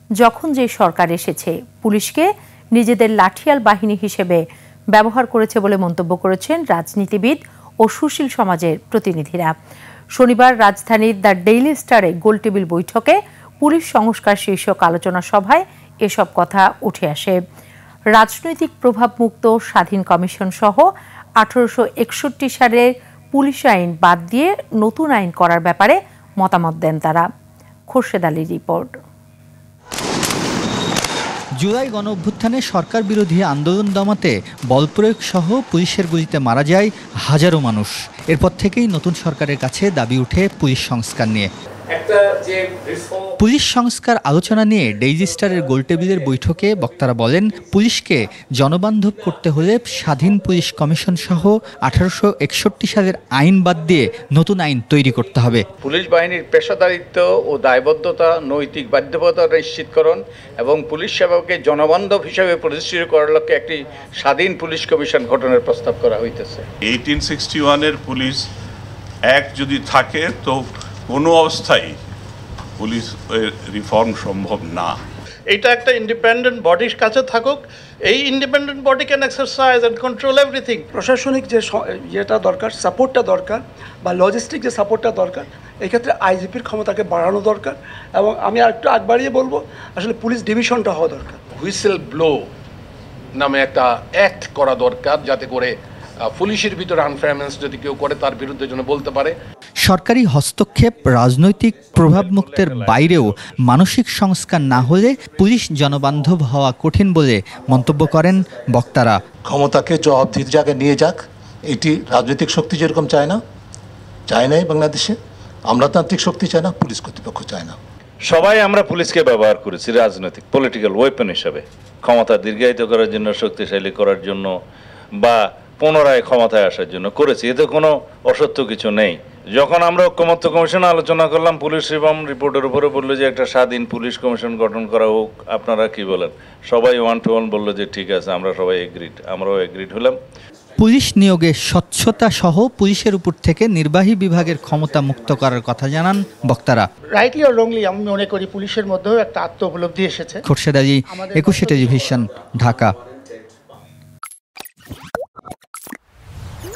যখন যে সরকার এসেছে পুলিশকে নিজেদের লাঠিয়াল বাহিনী হিসেবে ব্যবহার করেছে বলে মন্তব্য করেছেন রাজনীতিবিদ ও সুশীল সমাজের প্রতিনিধিরা। শনিবার রাজধানীর দ্য ডেইলি স্টারে গোলটেবিল বৈঠকে পুলিশ সংস্কার শীর্ষক আলোচনা সভায় এসব কথা উঠে আসে। রাজনৈতিক প্রভাবমুক্ত স্বাধীন কমিশন সহ 1861 সালের পুলিশ আইন বাদ দিয়ে নতুন আইন করার ব্যাপারে মতামত দেন তারা। খোরশেদ আলীর রিপোর্ট। জুলাই গণঅভ্যুত্থানে সরকার বিরোধী আন্দোলন দমাতে বল প্রয়োগ সহ পুলিশের গুলিতে মারা যায় হাজারো মানুষ। এরপর থেকেই নতুন সরকারের কাছে দাবি উঠে পুলিশ সংস্কার নিয়ে। পুলিশ সংস্কার আলোচনা নিয়ে ডেইলি স্টারের গোলটেবিলের বৈঠকে বক্তারা বলেন, পুলিশকে জনবান্ধব করতে হলে স্বাধীন পুলিশ কমিশন সহ 1861 সালের আইন বাদ দিয়ে নতুন আইন তৈরি করতে হবে। পুলিশ বাহিনীর পেশাদারিত্ব ও দায়বদ্ধতা, নৈতিক বাধ্যবাধকতা নিশ্চিতকরণ এবং পুলিশ সেবাকে জনবান্ধব হিসেবে প্রতিষ্ঠিত করার লক্ষ্যে একটি স্বাধীন পুলিশ কমিশন গঠনের প্রস্তাব করা হইতেছে। 1861-এর পুলিশ অ্যাক্ট যদি থাকে তো কোনো অবস্থায় পুলিশ রিফর্ম সম্ভব না। এটা একটা ইন্ডিপেন্ডেন্ট বডির কাছে থাকুক, এই independent body can exercise and control everything. প্রশাসনিক যে ইয়েটা দরকার, সাপোর্টটা দরকার, বা লজিস্টিক যে সাপোর্টটা দরকার, এক্ষেত্রে আইজিপির ক্ষমতাকে বাড়ানো দরকার। এবং আমি আরেকটু আগ বাড়িয়ে বলবো, আসলে পুলিশ ডিভিশনটা হওয়া দরকার। হুইসেল ব্লো নামে একটা অ্যাক্ট করা দরকার, যাতে করে পুলিশের ভিতরে আনফেয়ারনেস যদি কেউ করে তার বিরুদ্ধে যেন বলতে পারে। সরকারি হস্তক্ষেপ, রাজনৈতিক প্রভাবমুক্তের বাইরেও মানসিক সংস্কার না হলে পুলিশ জনবান্ধব হওয়া কঠিন বলে মন্তব্য করেন বক্তারা। ক্ষমতাকে জবাবদিহির জায়গায় নিয়ে যাক, এটি রাজনৈতিক শক্তি যেরকম চায় না, চায় নাই বাংলাদেশে, আমলাতান্ত্রিক শক্তি চায় না, পুলিশ কর্তৃপক্ষ চায় না। সবাই আমরা পুলিশকে ব্যবহার করেছি রাজনৈতিক পলিটিক্যাল ওয়েপন হিসাবে, ক্ষমতা দীর্ঘায়িত করার জন্য, শক্তিশালী করার জন্য বা পুনরায় ক্ষমতায় আসার জন্য করেছি। এতে কোনো অসত্য কিছু নেই। যখন আমরা ঐকমত্য কমিশনে আলোচনা করলাম, পুলিশ রিফর্ম রিপোর্টের উপরে বললো যে একটা স্বাধীন পুলিশ কমিশন গঠন করা হোক, আপনারা কি বলেন? সবাই 1 to 1 বললো যে ঠিক আছে, আমরা সবাই এগ্রিড। আমরাও এগ্রিড হলাম। পুলিশ নিয়োগে স্বচ্ছতা সহ পুলিশের উপর থেকে নির্বাহী বিভাগের ক্ষমতা মুক্ত করার কথা জানান বক্তারা। রাইটলি অর রংলি আমি মনে করি পুলিশের মধ্যেও একটা আত্ম উপলব্ধি এসেছে। খোরশেদ আলী, 21 টেলিভিশন, ঢাকা।